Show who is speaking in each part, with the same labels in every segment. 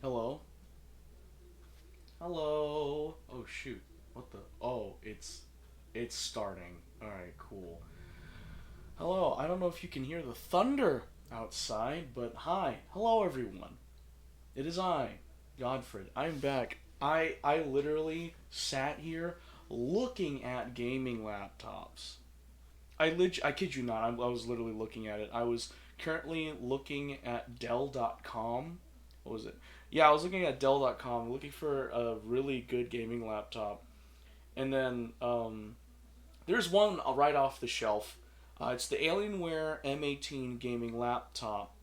Speaker 1: Hello? Hello? Oh shoot. What the? Oh, it's starting. Alright, cool. Hello, I don't know if you can hear the thunder outside, but hi. Hello everyone. It is I, Godfred. I'm back. I literally sat here looking at gaming laptops. I kid you not, I was literally looking at it. I was currently looking at Dell.com. What was it? Yeah, I was looking at Dell.com, looking for a really good gaming laptop. And then there's one right off the shelf. It's the Alienware M18 gaming laptop,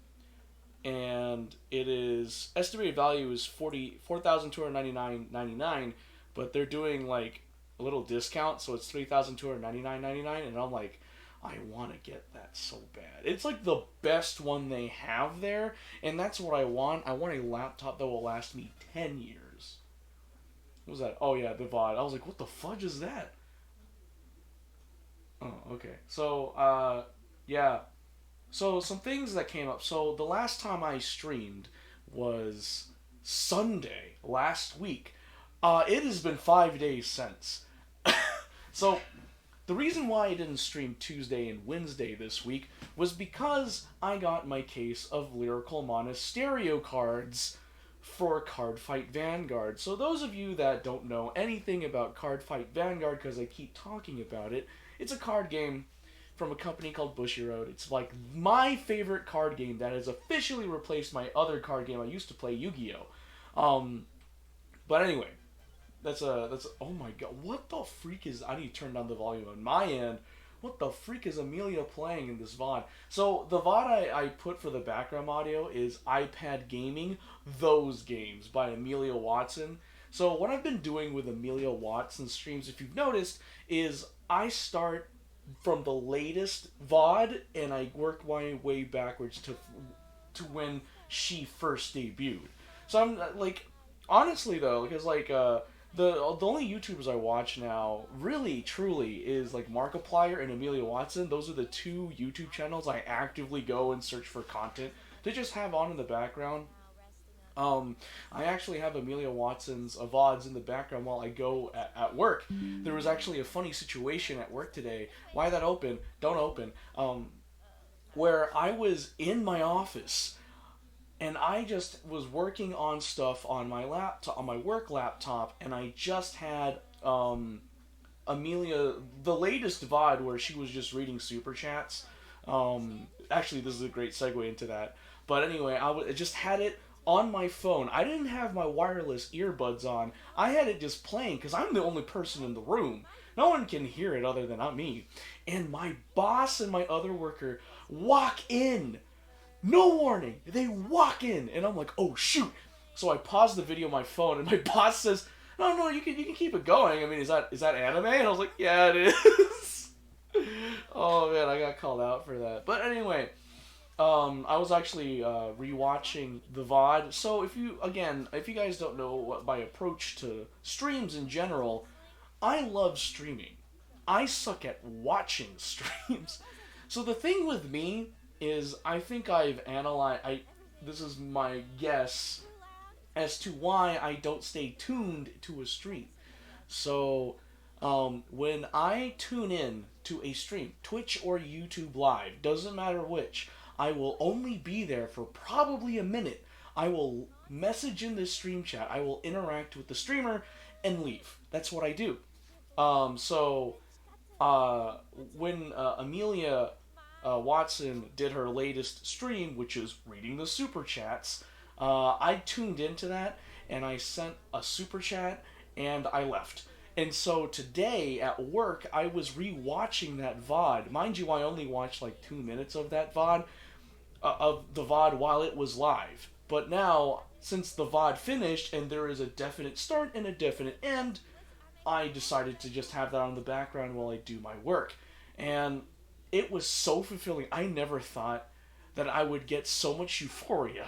Speaker 1: and it is estimated value is 4,299.99, but they're doing like a little discount, so it's 3,299.99, and I'm like, I want to get that so bad. It's like the best one they have there, and that's what I want. I want a laptop that will last me 10 years. What was that? Oh yeah, the VOD. I was like, what the fudge is that? Oh, okay. So, yeah. So some things that came up. So the last time I streamed was Sunday last week. It has been 5 days since. So the reason why I didn't stream Tuesday and Wednesday this week was because I got my case of Lyrical Monasterio cards for Cardfight Vanguard. So those of you that don't know anything about Cardfight Vanguard, because I keep talking about it, it's a card game from a company called Bushiroad. It's like my favorite card game that has officially replaced my other card game I used to play, Yu-Gi-Oh. But anyway, oh my god, what the freak is? I need to turn down the volume on my end. What the freak is Amelia playing in this VOD? So the VOD I put for the background audio is iPad Gaming Those Games by Amelia Watson. So what I've been doing with Amelia Watson streams, if you've noticed, is I start from the latest VOD and I work my way backwards to when she first debuted. So I'm like, honestly though, because the only YouTubers I watch now, really truly, is like Markiplier and Amelia Watson. Those are the two YouTube channels I actively go and search for content to just have on in the background. I actually have Amelia Watson's VODs in the background while I go at work. There was actually a funny situation at work today. Why that open? Don't open. Where I was in my office and I just was working on stuff on my laptop, on my work laptop, and I just had Amelia, the latest VOD where she was just reading super chats. Actually, this is a great segue into that. But anyway, I just had it on my phone. I didn't have my wireless earbuds on. I had it just playing because I'm the only person in the room. No one can hear it other than me. And my boss and my other worker walk in. No warning. They walk in, and I'm like, oh shoot. So I pause the video on my phone, and my boss says, "No, no, you can keep it going. I mean, is that anime?" And I was like, "Yeah, it is." Oh man, I got called out for that. But anyway, I was actually rewatching the VOD. So if you guys don't know what my approach to streams in general, I love streaming. I suck at watching streams. So the thing with me is, I think I've analyzed. This is my guess as to why I don't stay tuned to a stream. So, when I tune in to a stream, Twitch or YouTube Live, doesn't matter which, I will only be there for probably a minute. I will message in the stream chat, I will interact with the streamer, and leave. That's what I do. So, uh, when Amelia Watson did her latest stream, which is reading the super chats, I tuned into that and I sent a super chat and I left. And so today at work, I was rewatching that VOD. Mind you, I only watched like 2 minutes of that VOD, of the VOD while it was live. But now, since the VOD finished and there is a definite start and a definite end, I decided to just have that on the background while I do my work. And it was so fulfilling. I never thought that I would get so much euphoria,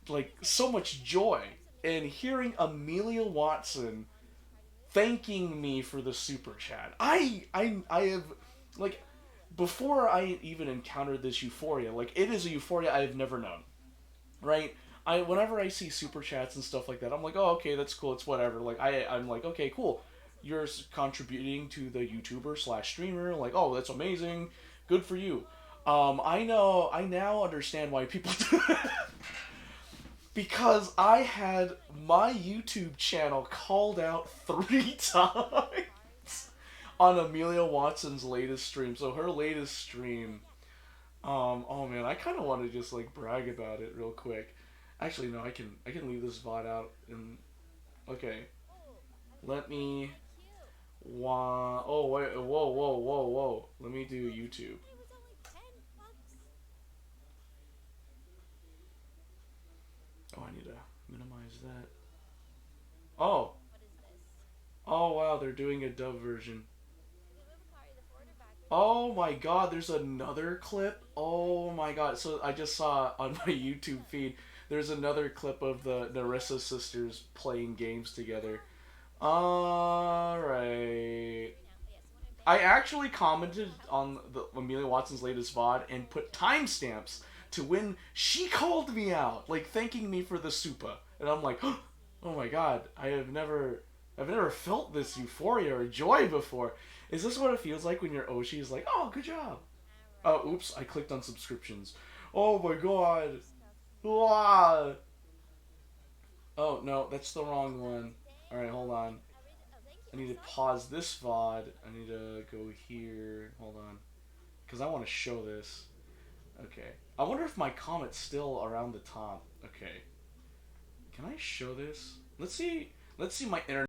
Speaker 1: like so much joy, in hearing Amelia Watson thanking me for the super chat. I have, like, before I even encountered this euphoria, like, it is a euphoria I have never known, right? I whenever I see super chats and stuff like that, I'm like, oh, okay, that's cool. It's whatever. Like I'm like, okay, cool. You're contributing to the YouTuber slash streamer. Like, oh, that's amazing. Good for you. I know. I now understand why people do that. Because I had my YouTube channel called out 3 times on Amelia Watson's latest stream. So her latest stream. Oh man, I kind of want to just like brag about it real quick. Actually, no, I can leave this VOD out and okay. Let me. Oh wait, whoa. Let me do YouTube. Oh, I need to minimize that. Oh, oh wow, they're doing a dub version. Oh my god, there's another clip. Oh my god. So I just saw on my YouTube feed there's another clip of the Narissa sisters playing games together. Alright. I actually commented on the Amelia Watson's latest VOD and put timestamps to when she called me out, like thanking me for the supa. And I'm like, oh my god, I've never felt this euphoria or joy before. Is this what it feels like when your Oshi is like, oh, good job? Oh, oops, I clicked on subscriptions. Oh my god. Ah. Oh, no, that's the wrong one. Alright, hold on. I need to pause this VOD. I need to go here. Hold on. Because I want to show this. Okay. I wonder if my comment's still around the top. Okay. Can I show this? Let's see. Let's see my internet.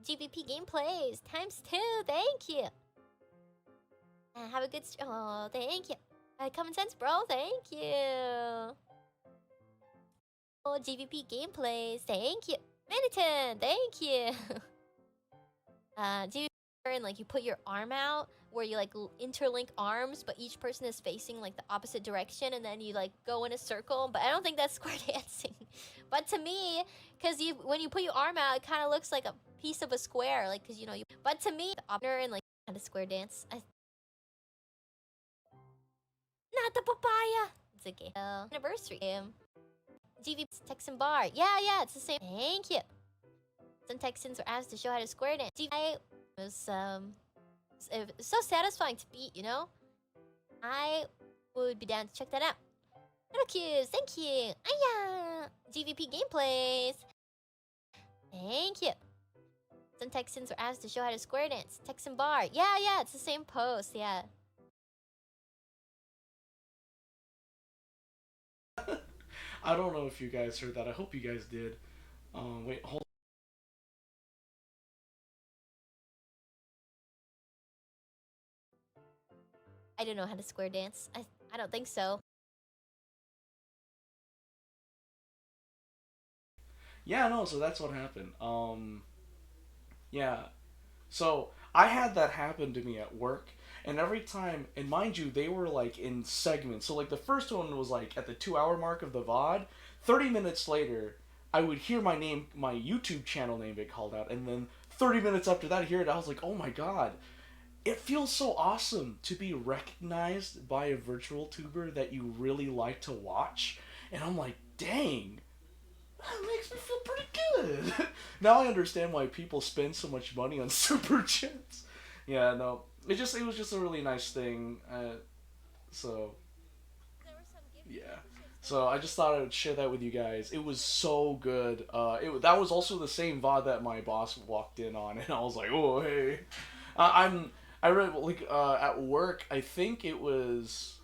Speaker 2: GVP gameplays ×2. Thank you. Have a good. Oh, thank you. Common sense, bro. Thank you. Oh, GVP gameplays. Thank you. Miniton. Thank you. GVP and like you put your arm out where you like interlink arms, but each person is facing like the opposite direction, and then you like go in a circle. But I don't think that's square dancing. But to me, because you when you put your arm out, it kind of looks like a piece of a square, like because you know you. But to me, the opposite and like kind of square dance. Not the papaya. It's okay. Anniversary. GV Texan bar. Yeah, it's the same. Thank you. Some Texans were asked to show how to square dance. GV was it was so satisfying to beat. You know, I would be down to check that out. Little cues. Thank you. Aya. GVP gameplays. Thank you. Some Texans were asked to show how to square dance. Texan bar. Yeah, it's the same post. Yeah.
Speaker 1: I don't know if you guys heard that. I hope you guys did. Wait, hold.
Speaker 2: I don't know how to square dance. I don't think so.
Speaker 1: Yeah, no. So that's what happened. Yeah. So I had that happen to me at work, and every time, and mind you, they were like in segments. So like the first one was like at the 2 hour mark of the VOD. 30 minutes later, I would hear my name, my YouTube channel name get called out, and then 30 minutes after that, I hear it. I was like, oh my god, it feels so awesome to be recognized by a virtual tuber that you really like to watch, and I'm like, dang. That makes me feel pretty good. Now I understand why people spend so much money on super chats. Yeah, no, it was just a really nice thing. So yeah. So I just thought I would share that with you guys. It was so good. That was also the same VOD that my boss walked in on, and I was like, oh hey, I'm I read like at work. I think it was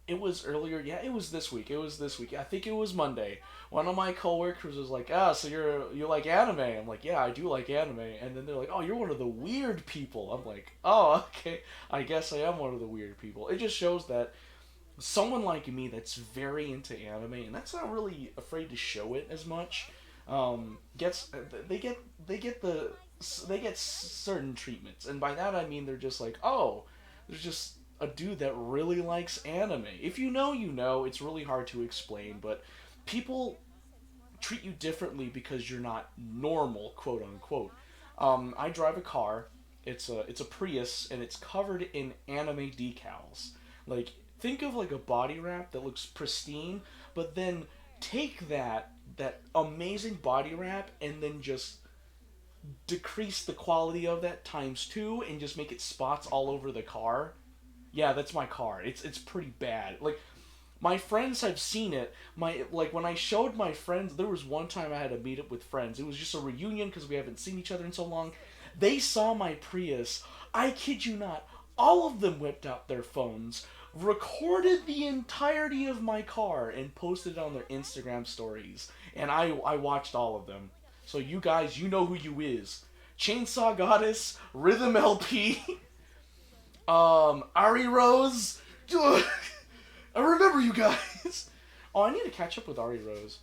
Speaker 1: earlier. Yeah, it was this week. It was this week. I think it was Monday. One of my coworkers was like, "Ah, so you like anime?" I'm like, "Yeah, I do like anime." And then they're like, "Oh, you're one of the weird people." I'm like, "Oh, okay. I guess I am one of the weird people." It just shows that someone like me that's very into anime and that's not really afraid to show it as much, gets they get they get the they get certain treatments, and by that I mean they're just like, oh, there's just a dude that really likes anime. If you know, you know. It's really hard to explain, but people treat you differently because you're not normal, quote unquote. I drive a car. It's a Prius and it's covered in anime decals. Like, think of like a body wrap that looks pristine, but then take that amazing body wrap and then just decrease the quality of that times two and just make it spots all over the car. Yeah, that's my car. It's pretty bad. Like, my friends have seen it. My like when I showed my friends, there was one time I had to meet up with friends. It was just a reunion because we haven't seen each other in so long. They saw my Prius. I kid you not. All of them whipped out their phones, recorded the entirety of my car, and posted it on their Instagram stories. And I watched all of them. So you guys, you know who you is. Chainsaw Goddess, Rhythm LP, Ari Rose. I remember you guys. Oh, I need to catch up with Ari Rose.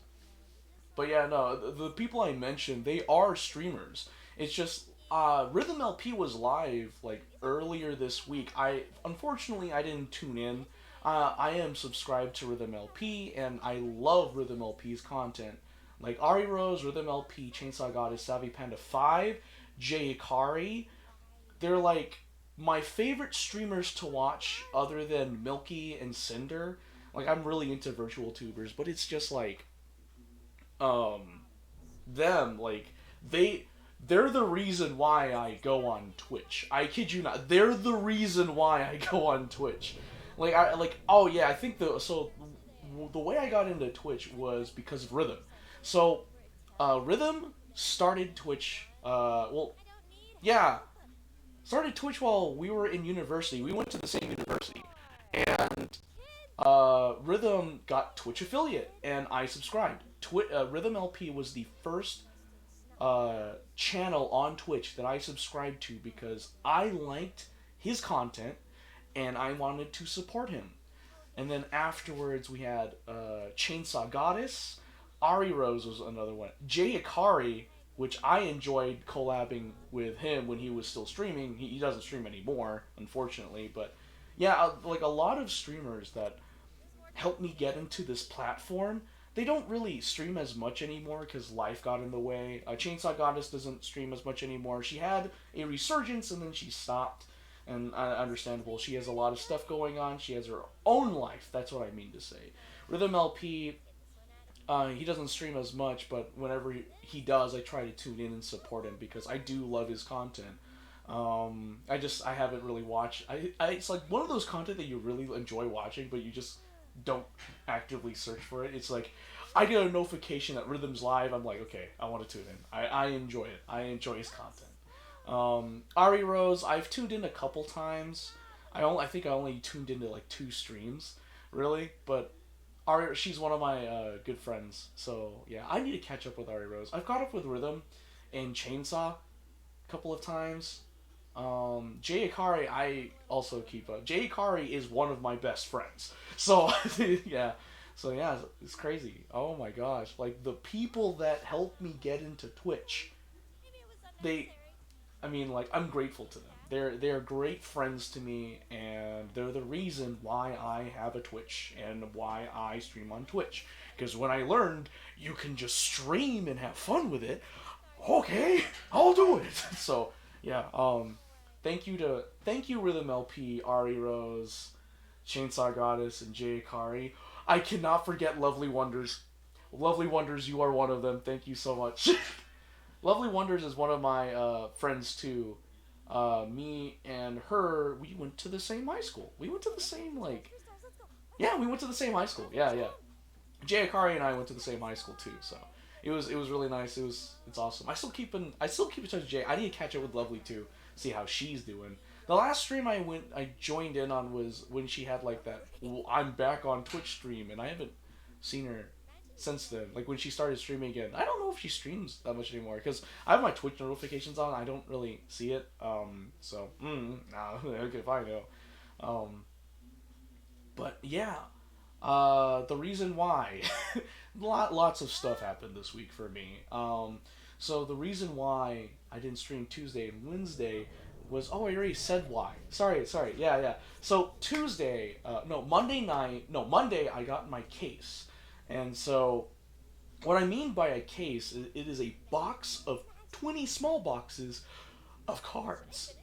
Speaker 1: But yeah, no, the people I mentioned, they are streamers. It's just Rhythm LP was live like earlier this week. I didn't tune in. I am subscribed to Rhythm LP and I love Rhythm LP's content. Like Ari Rose, Rhythm LP, Chainsaw Goddess, Savvy Panda 5, Jay Ikari, they're like my favorite streamers to watch other than Milky and Cinder. Like, I'm really into virtual tubers, but it's just like um them like they they're the reason why I go on Twitch. I kid you not. They're the reason why I go on Twitch. Oh yeah, I think the way I got into Twitch was because of Rhythm. So Rhythm started Twitch yeah, started Twitch while we were in university. We went to the same university, and Rhythm got Twitch affiliate, and I subscribed. Rhythm LP was the first channel on Twitch that I subscribed to because I liked his content and I wanted to support him. And then afterwards we had Chainsaw Goddess, Ari Rose was another one, Jay Akari, which I enjoyed collabing with him when he was still streaming. He doesn't stream anymore, unfortunately, but yeah, like a lot of streamers that helped me get into this platform. They don't really stream as much anymore because life got in the way. Chainsaw Goddess doesn't stream as much anymore. She had a resurgence and then she stopped. And understandable. She has a lot of stuff going on. She has her own life. That's what I mean to say. Rhythm LP, he doesn't stream as much, but whenever he does, I try to tune in and support him because I do love his content. I haven't really watched. It's like one of those content that you really enjoy watching, but you just don't actively search for it. It's like I get a notification that Rhythm's live. I'm like, okay, I want to tune in. I enjoy it. I enjoy his content. Ari Rose, I've tuned in a couple times. I think I only tuned into like 2 streams, really. But she's one of my good friends. So yeah, I need to catch up with Ari Rose. I've caught up with Rhythm and Chainsaw a couple of times. Jay Akari, I also keep up. Jay Akari is one of my best friends. So yeah. So yeah, it's crazy. Oh my gosh. Like the people that helped me get into Twitch, they I mean, like, I'm grateful to them. They're great friends to me, and they're the reason why I have a Twitch and why I stream on Twitch. Because when I learned you can just stream and have fun with it, okay, I'll do it. So yeah, thank you Rhythm LP, Ari Rose, Chainsaw Goddess, and Jay Akari. I cannot forget Lovely Wonders. Lovely Wonders, you are one of them. Thank you so much. Lovely Wonders is one of my friends too. me and her, we went to the same high school. We went to the same like, yeah, we went to the same high school. Yeah, yeah. Jay Akari and I went to the same high school too, so it was really nice. It's awesome. I still keep in touch with Jay. I need to catch up with Lovely too, see how she's doing. The last stream I joined in on was when she had like that I'm back on Twitch stream, and I haven't seen her since then. Like when she started streaming again. I don't know if she streams that much anymore because I have my Twitch notifications on. I don't really see it. So nah, okay, fine, no. Um, but yeah, the reason why, lots of stuff happened this week for me. So the reason why I didn't stream Tuesday and Wednesday was, oh, I already said why. Sorry. Yeah, yeah. So Tuesday, no, Monday night, no, Monday I got my case. And so what I mean by a case, it is a box of 20 small boxes of cards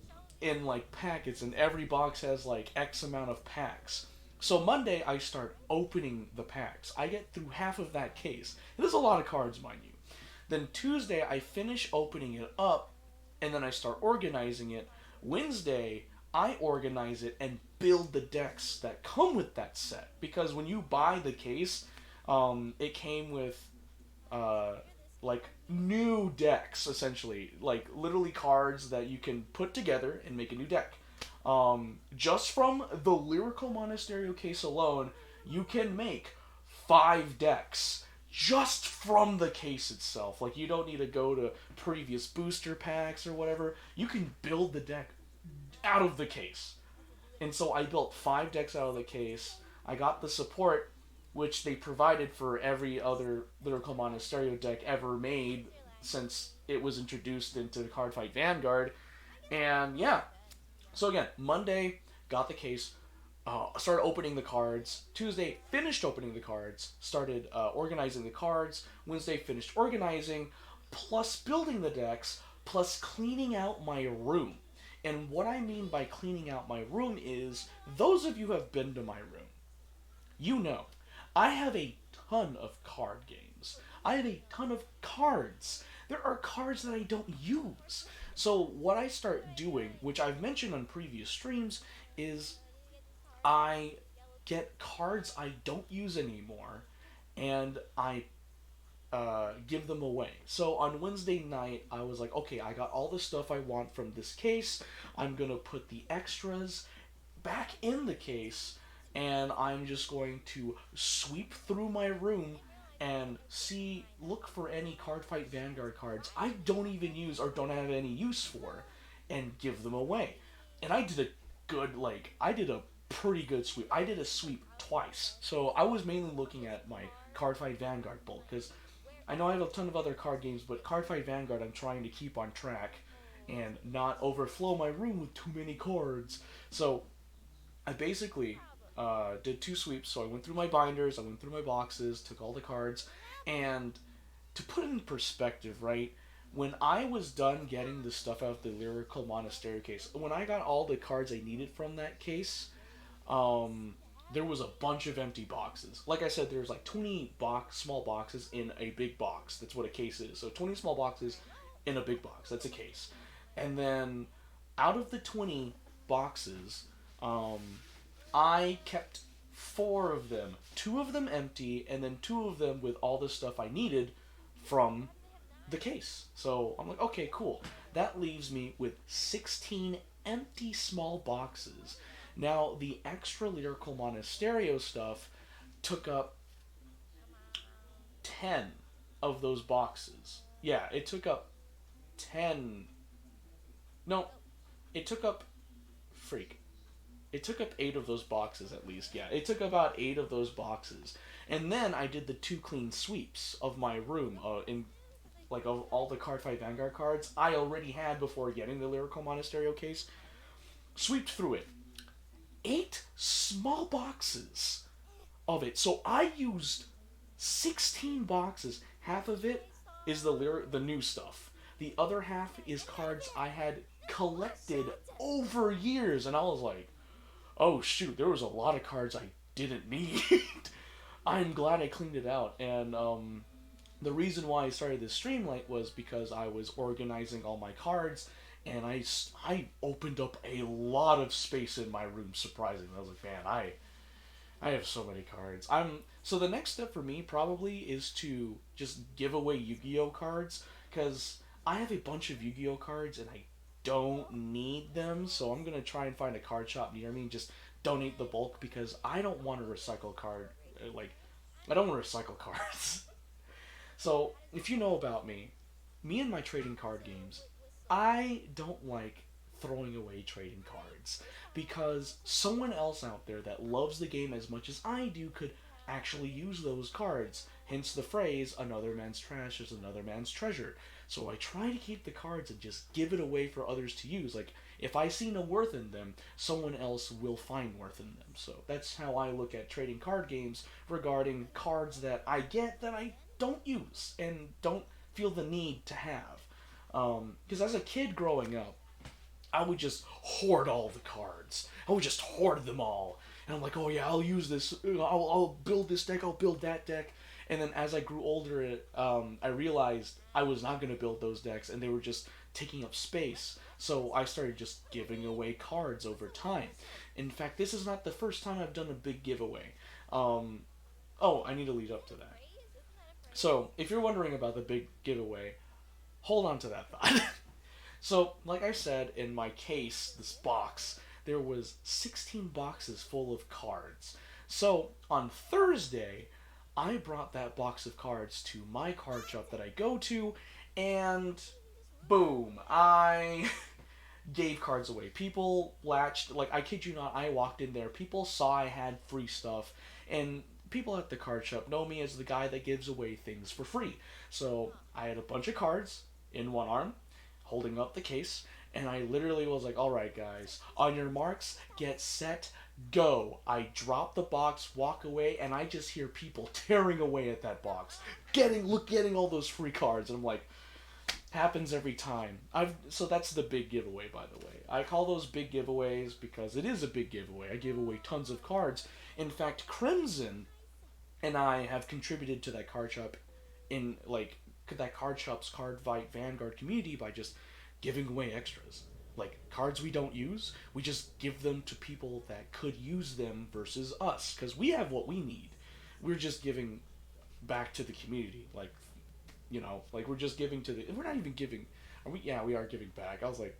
Speaker 1: in like packets, and every box has like X amount of packs. So Monday I start opening the packs. I get through half of that case. It is a lot of cards, mind you. Then Tuesday I finish opening it up, and then I start organizing it. Wednesday I organize it and build the decks that come with that set, because when you buy the case, it came with uh, like new decks essentially, like literally cards that you can put together and make a new deck. Just from the Lyrical Monasterio case alone, you can make 5 decks just from the case itself. Like, you don't need to go to previous booster packs or whatever. You can build the deck out of the case. And so I built 5 decks out of the case. I got the support, which they provided for every other Lyrical Monasterio deck ever made since it was introduced into the Cardfight Vanguard. And yeah, so again, Monday, got the case, started opening the cards. Tuesday, finished opening the cards, started organizing the cards. Wednesday, finished organizing, plus building the decks, plus cleaning out my room. And what I mean by cleaning out my room is, those of you who have been to my room, you know, I have a ton of card games. I have a ton of cards. There are cards that I don't use. So what I start doing, which I've mentioned on previous streams, is I get cards I don't use anymore, and I give them away. So on Wednesday night, I was like, okay, I got all the stuff I want from this case. I'm gonna put the extras back in the case, and I'm just going to sweep through my room and look for any Cardfight Vanguard cards I don't even use or don't have any use for, and give them away. And I did a pretty good sweep. I did a sweep twice. So I was mainly looking at my Cardfight Vanguard bulk, because I know I have a ton of other card games, but Cardfight Vanguard I'm trying to keep on track and not overflow my room with too many cards. So I basically did 2 sweeps. So I went through my binders, I went through my boxes, took all the cards, and to put it in perspective, right? When I was done getting the stuff out of the Lyrical Monastery case, when I got all the cards I needed from that case, there was a bunch of empty boxes. Like I said, there's like 20 small boxes in a big box. That's what a case is. So 20 small boxes in a big box. That's a case. And then out of the 20 boxes, I kept 4 of them. 2 of them empty, and then 2 of them with all the stuff I needed from the case. So I'm like, okay, cool. That leaves me with 16 empty small boxes. Now, the extra Lyrical Monasterio stuff took up 10 of those boxes. Yeah, it took up 10. No, it took up. Freak. It took up 8 of those boxes at least. Yeah, it took about 8 of those boxes. And then I did the 2 clean sweeps of my room, of all the Cardfight Vanguard cards I already had before getting the Lyrical Monasterio case. Sweeped through it. 8 small boxes of it. So I used 16 boxes. Half of it is the new stuff. The other half is cards I had collected over years, and I was like, oh shoot, there was a lot of cards I didn't need. I'm glad I cleaned it out. And the reason why I started this stream late was because I was organizing all my cards, and I opened up a lot of space in my room. Surprisingly, I was like, man, I have so many cards. So the next step for me probably is to just give away Yu-Gi-Oh cards because I have a bunch of Yu-Gi-Oh cards and I don't need them. So I'm gonna try and find a card shop near me and just donate the bulk because I don't want to recycle card like I don't want to recycle cards. So if you know about me and my trading card games, I don't like throwing away trading cards because someone else out there that loves the game as much as I do could actually use those cards. Hence the phrase, another man's trash is another man's treasure. So I try to keep the cards and just give it away for others to use. Like, if I see no worth in them, someone else will find worth in them. So that's how I look at trading card games regarding cards that I get that I don't use and don't feel the need to have. Because as a kid growing up, I would just hoard all the cards. I would just hoard them all. And I'm like, oh yeah, I'll use this. I'll build this deck. I'll build that deck. And then as I grew older, I realized I was not going to build those decks, and they were just taking up space. So I started just giving away cards over time. In fact, this is not the first time I've done a big giveaway. Um, oh, I need to lead up to that. So if you're wondering about the big giveaway, hold on to that thought. So, like I said, in my case, this box, there was 16 boxes full of cards. So, on Thursday, I brought that box of cards to my card shop that I go to, and boom, I gave cards away. People latched, like, I kid you not, I walked in there, people saw I had free stuff, and people at the card shop know me as the guy that gives away things for free. So, I had a bunch of cards in one arm, holding up the case, and I literally was like, alright, guys, on your marks, get set, go. I drop the box, walk away, and I just hear people tearing away at that box, getting all those free cards, and I'm like, happens every time. So that's the big giveaway, by the way. I call those big giveaways because it is a big giveaway. I give away tons of cards. In fact, Crimson and I have contributed to that card shop in like that card shop's card fight Vanguard community by just giving away extras. Like cards we don't use, we just give them to people that could use them versus us because we have what we need. We're just giving back to the community. Like we're just giving to the. We're not even giving. Are we? Yeah, we are giving back. I was like,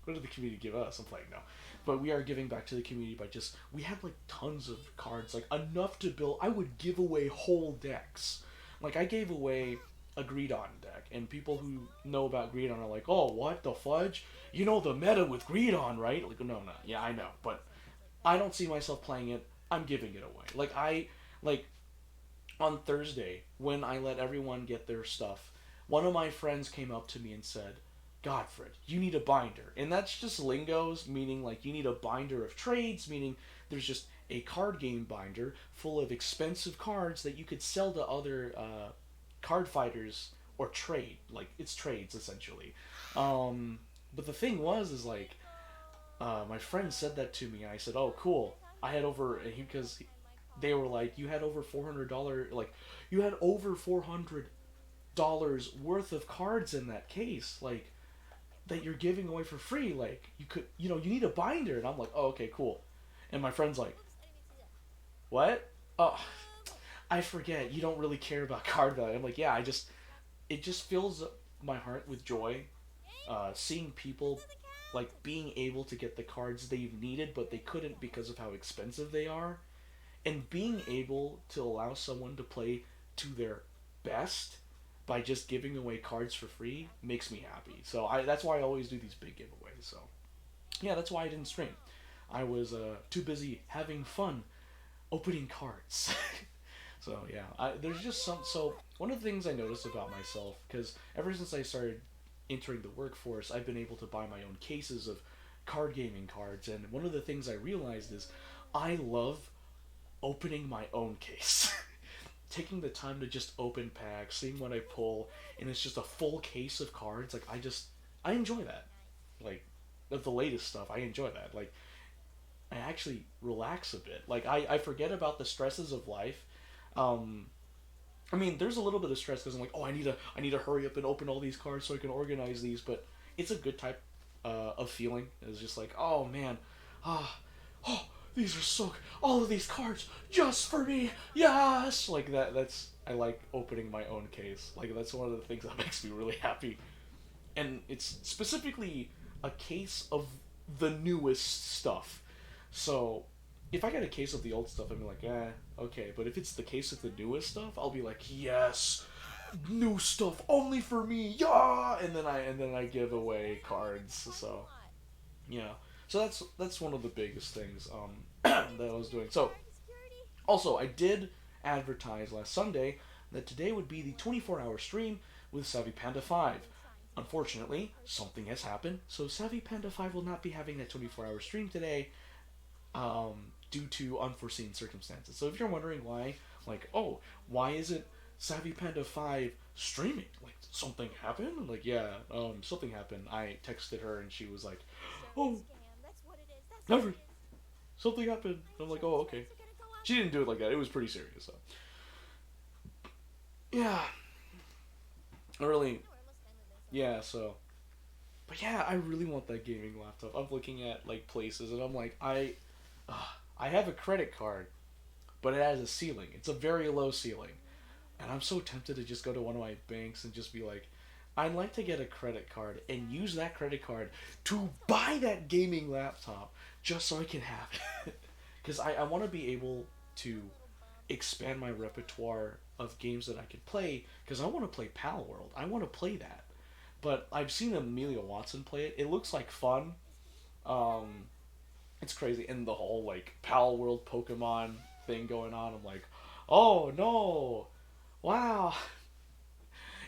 Speaker 1: what did the community give us? I'm like, no, but we are giving back to the community by just. We have like tons of cards, like enough to build. I would give away whole decks. Like I gave away a Greedon deck, and people who know about Greedon are like, oh, what the fudge? You know the meta with Greedon, right? Like, no, yeah, I know, but I don't see myself playing it. I'm giving it away. Like on Thursday, when I let everyone get their stuff, one of my friends came up to me and said, Godfred, you need a binder. And that's just lingos, meaning like you need a binder of trades, meaning there's just a card game binder full of expensive cards that you could sell to other card fighters or trade. Like, it's trades, essentially. But the thing is like, my friend said that to me, and I said, oh, cool. I had over, because they were like, you had over $400, like, you had over $400 worth of cards in that case, like, that you're giving away for free, like, you could, you need a binder, and I'm like, oh, okay, cool, and my friend's like, what? Oh, I forget, you don't really care about card value. I'm like, yeah, it just fills my heart with joy, seeing people, like, being able to get the cards they've needed, but they couldn't because of how expensive they are, and being able to allow someone to play to their best by just giving away cards for free makes me happy. So that's why I always do these big giveaways. So yeah, that's why I didn't stream. I was too busy having fun opening cards. So yeah, there's just some. So one of the things I noticed about myself, because ever since I started entering the workforce, I've been able to buy my own cases of card gaming cards, and one of the things I realized is I love opening my own case. Taking the time to just open packs, seeing what I pull, and it's just a full case of cards. Like, I enjoy that. Like, of the latest stuff, I enjoy that. Like, I actually relax a bit. Like, I forget about the stresses of life. I mean, there's a little bit of stress because I'm like, oh, I need to hurry up and open all these cards so I can organize these. But it's a good type. of feeling. It was just like, oh man, ah, oh, these are so, all of these cards just for me, yes, like that. That's, I like opening my own case. Like that's one of the things that makes me really happy, and it's specifically a case of the newest stuff. So if I get a case of the old stuff, I'd be like, okay. But if it's the case of the newest stuff, I'll be like, yes, new stuff only for me, yeah. And then I give away cards. So yeah. So that's one of the biggest things that I was doing. So also, I did advertise last Sunday that today would be the 24-hour stream with Savvy Panda 5. Unfortunately, something has happened, so Savvy Panda 5 will not be having that 24-hour stream today due to unforeseen circumstances. So if you're wondering why, like, oh, why isn't Savvy Panda 5 streaming? Like, something happened? Like, yeah, something happened. I texted her and she was like, oh, never, something happened. I'm like, oh, okay. She didn't do it like that. It was pretty serious, so. Yeah. Really, yeah, so. But yeah, I really want that gaming laptop. I'm looking at, like, places and I'm like, I have a credit card, but it has a ceiling. It's a very low ceiling. And I'm so tempted to just go to one of my banks and just be like, I'd like to get a credit card and use that credit card to buy that gaming laptop just so I can have it. Because I want to be able to expand my repertoire of games that I could play because I want to play Pal World. I want to play that. But I've seen Amelia Watson play it. It looks like fun. Um, it's crazy. And the whole like Pal World Pokemon thing going on. I'm like, oh no, wow.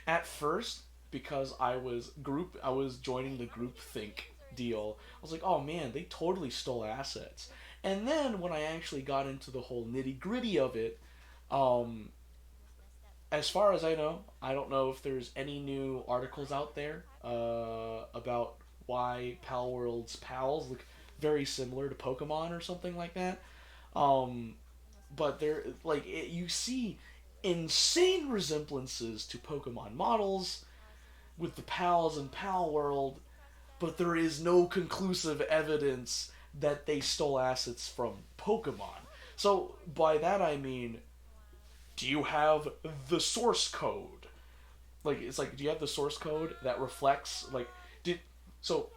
Speaker 1: At first, because I was joining the group think deal. I was like, oh man, they totally stole assets. And then when I actually got into the whole nitty gritty of it, um, as far as I know, I don't know if there's any new articles out there about why Pal World's pals look very similar to Pokemon or something like that. Um, but there, like, you see insane resemblances to Pokemon models with the pals in Pal World, but there is no conclusive evidence that they stole assets from Pokemon. So by that I mean, do you have the source code? Like it's like, do you have the source code that reflects like did so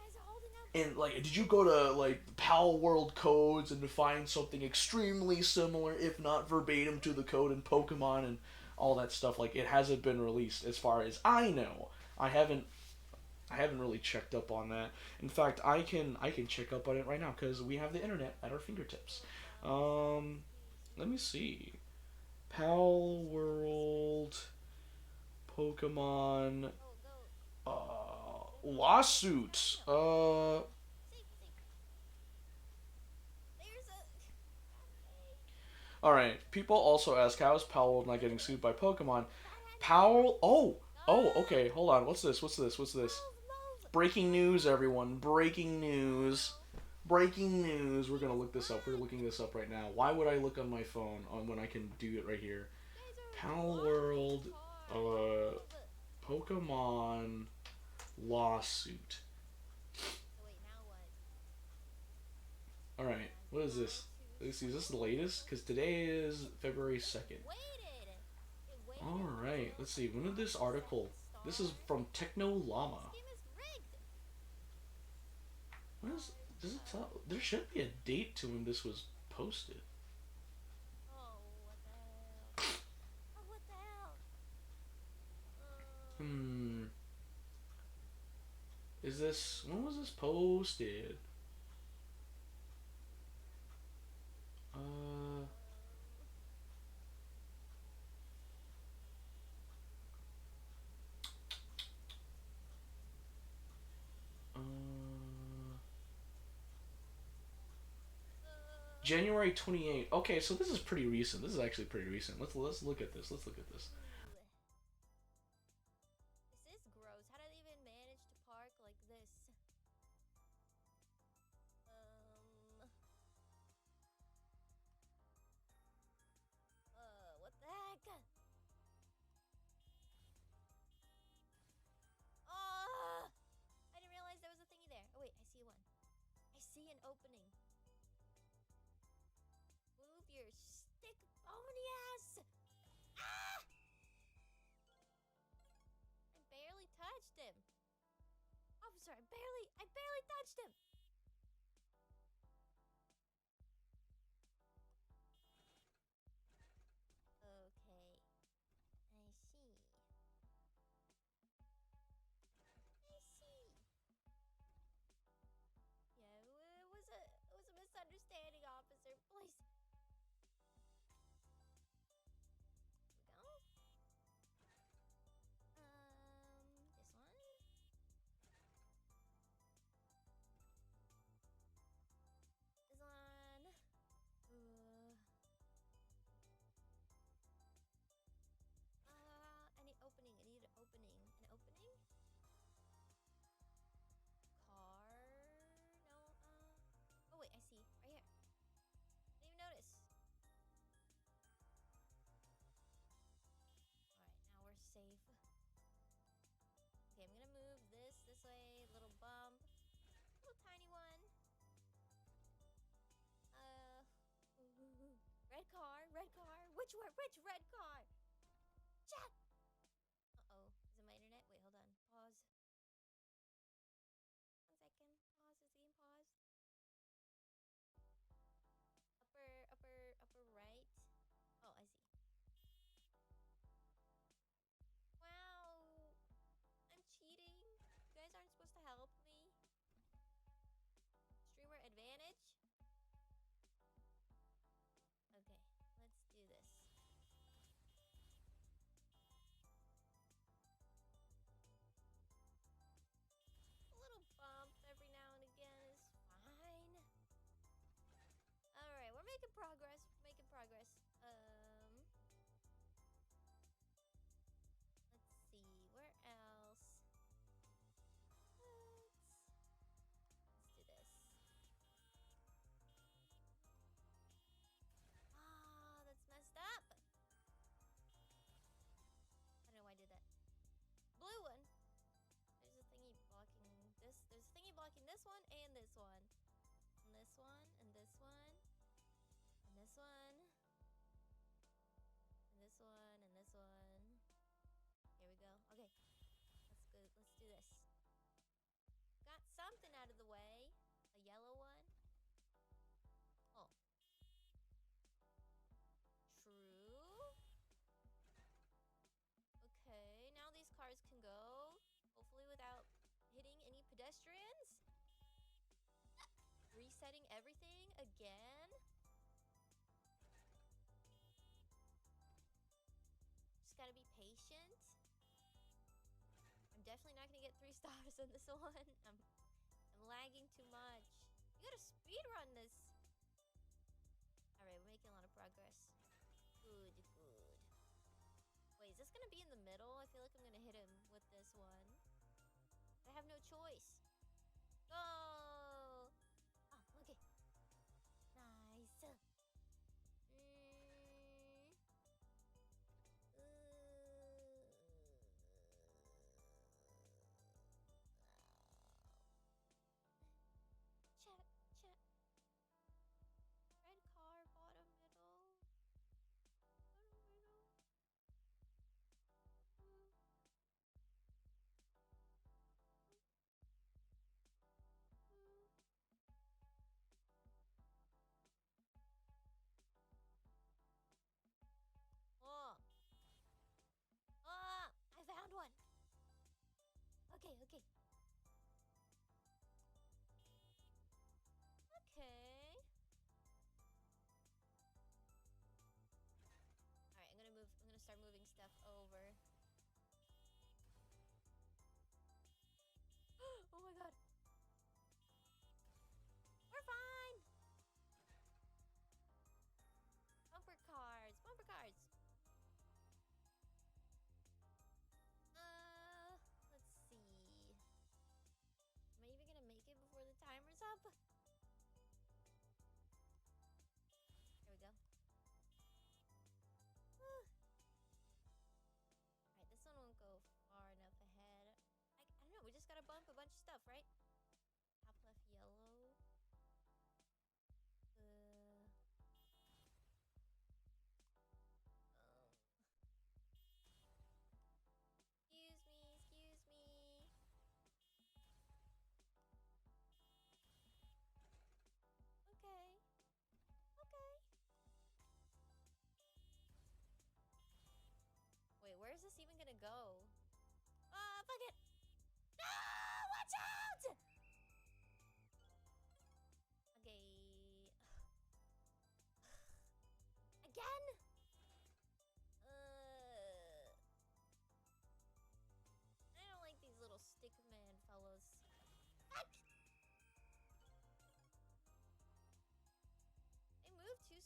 Speaker 1: and like did you go to like Pal World codes and find something extremely similar, if not verbatim, to the code in Pokemon and all that stuff? Like it hasn't been released as far as I know. I haven't really checked up on that. In fact, I can check up on it right now because we have the internet at our fingertips. Um, Let me see. Pal World, Pokemon, lawsuits. All right. People also ask, how is Pal World not getting sued by Pokemon? Pal. Oh. Okay. Hold on. What's this? What's this? What's this? Breaking news, everyone. Breaking news. Breaking news. We're gonna look this up. We're looking this up right now. Why would I look on my phone on when I can do it right here? Pal World, Pokemon lawsuit. All right. What is this? Is this the latest? Because today is February 2nd. All right. Let's see. When did this article? This is from Techno Llama. What is? Does it tell? There should be a date to when this was posted. Hmm. Is this? When was this posted? Uh. Uh. January 28th. Okay, so this is pretty recent. This is actually pretty recent. Let's look at this. Let's look at this.
Speaker 2: This is gross. How did I even manage to park like this? What the heck? I didn't realize there was a thingy there. Oh wait. officer. I barely touched him. Okay. I see. Yeah, it was a misunderstanding, officer. Please. Here we go. This one. This one. I need opening. I need an opening. An opening? Car? No, oh wait, I see. Right here. Didn't even notice. Alright, now we're safe. Okay, I'm gonna move this way. Little bump. Little tiny one. Red car, red car. Which red car? Chat! Uh-oh. Is it my internet? Wait, hold on. Pause. 1 second. Pause. Is the game paused? Upper right. Oh, I see. Wow. I'm cheating. You guys aren't supposed to help me. Streamer advantage? Okay, let's do this. A little bump every now and again is fine. Alright, we're making progress. Making progress. Let's see. Where else? Let's do this. Ah, that's messed up. I don't know why I did that. Blue one. There's a thingy blocking this. There's a thingy blocking this one and this one. And this one, and this one. And this one. And this one, and this one. Here we go. Okay. Let's go. Let's do this. Got something out of the way. A yellow one. Oh. True. Okay, now these cars can go. Hopefully without hitting any pedestrians. Resetting everything again. Just gotta be patient. I'm definitely not gonna get 3 stars on this one. I'm lagging too much. You gotta speedrun this. Alright, we're making a lot of progress. Good. Wait, is this gonna be in the middle? I feel like I'm gonna hit him with this one. I have no choice. Go! Oh, okay. Nice. Chat. Red car, bottom middle. Bottom middle.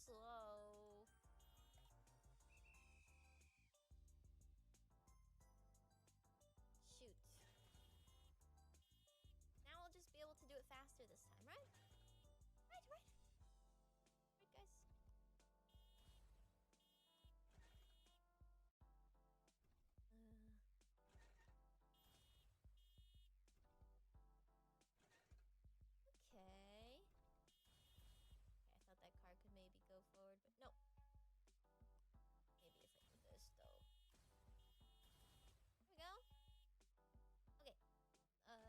Speaker 2: slow. Shoot. Now I'll just be able to do it faster this time, right? Right. Right, guys. Okay. I thought that car could maybe go forward, but no. Maybe if I do this, though. Here we go. Okay. This one.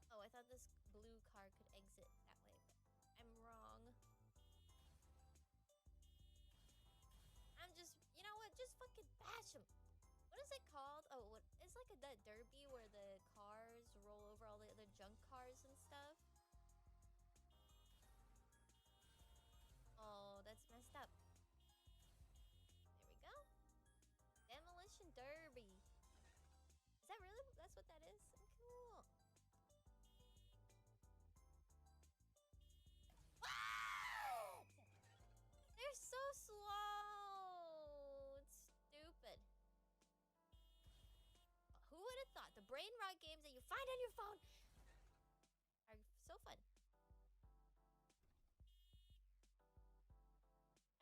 Speaker 2: Oh, I thought this blue car could exit that way, but I'm wrong. I'm just, you know what? Just fucking bash him. What is it called? Oh, what? It's like that derby where the cars roll over all the other junk cars and stuff. Oh, that's messed up. There we go. Demolition derby. Is that really? That's what that is? Cool. Ah! They're so slow. It's stupid. Who would have thought the brain rot games that you find on your phone are so fun?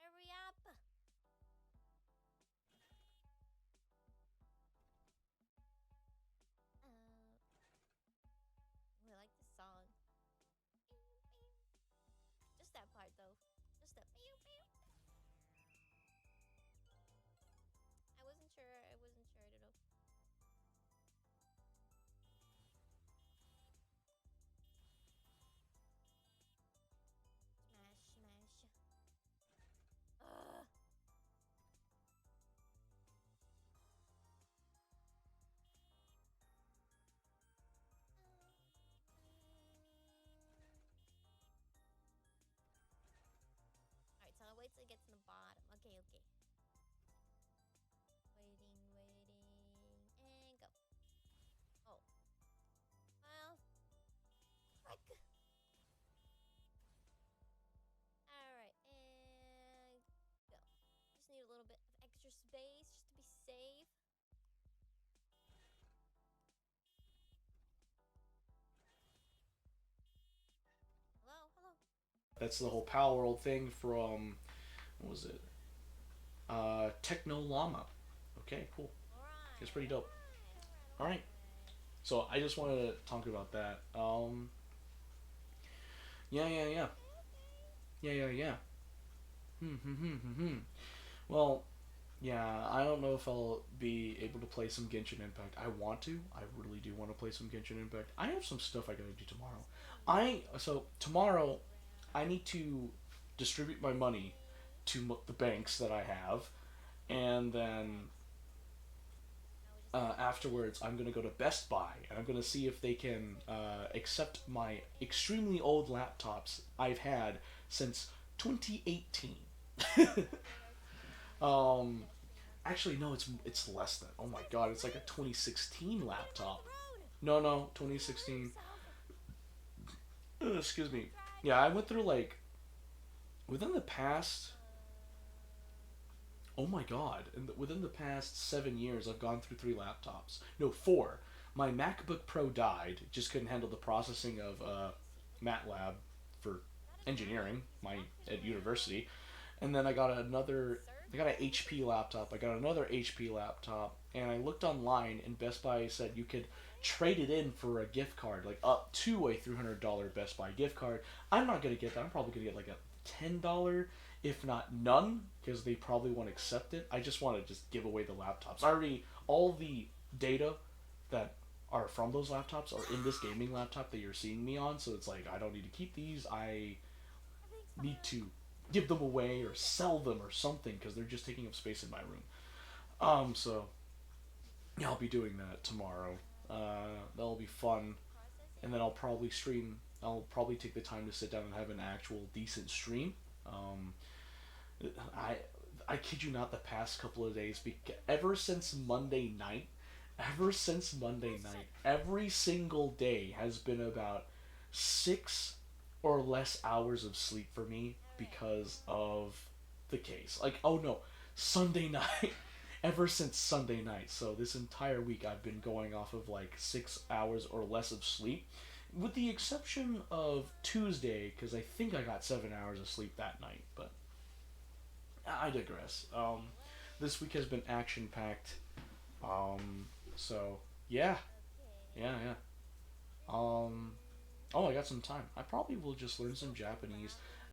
Speaker 2: Hurry up. I like this song. Just that part though. Just that. I wasn't sure. I don't know. Smash. Ugh. Alright, so I'll wait till it gets to the bottom. Okay. Waiting, and go. Oh. Well. Frick. Alright, and go. Just need a little bit of extra space just to be safe. Hello?
Speaker 1: That's the whole Power World thing from, what was it? Techno Llama. Okay, cool.
Speaker 2: Alright.
Speaker 1: It's pretty dope. Alright. So I just wanted to talk about that. Yeah. Well, yeah, I don't know if I'll be able to play some Genshin Impact. I want to. I really do want to play some Genshin Impact. I have some stuff I gotta do tomorrow. So tomorrow, I need to distribute my money to the banks that I have, and then afterwards, I'm gonna go to Best Buy and I'm gonna see if they can accept my extremely old laptops I've had since 2018. Actually, no, it's less than. Oh my god, it's like a 2016 laptop. No, 2016. Excuse me. Yeah, I went through like within the past. Oh my god! Within the past 7 years, I've gone through 3 laptops. No, 4. My MacBook Pro died. Just couldn't handle the processing of MATLAB for engineering. My at university, and then I got another. I got an HP laptop. I got another HP laptop, and I looked online, and Best Buy said you could trade it in for a gift card, like up to a $300 Best Buy gift card. I'm not gonna get that. I'm probably gonna get like a $10, if not none, because they probably won't accept it. I just want to just give away the laptops. I already all the data that are from those laptops are in this gaming laptop that you're seeing me on, so it's like I don't need to keep these. I need to give them away or sell them or something because they're just taking up space in my room. So yeah, I'll be doing that tomorrow. That'll be fun, and then I'll probably stream. I'll probably take the time to sit down and have an actual decent stream. Um, I I kid you not, the past couple of days, ever since Monday night, Ever since Monday night, every single day has been about 6 or less hours of sleep for me because of the case. Like, oh no, Sunday night. Ever since Sunday night. So this entire week I've been going off of like 6 hours or less of sleep, with the exception of Tuesday, because I think I got 7 hours of sleep that night. But I digress. This week has been action packed. So yeah, yeah. Um, oh, I got some time. I probably will just learn some Japanese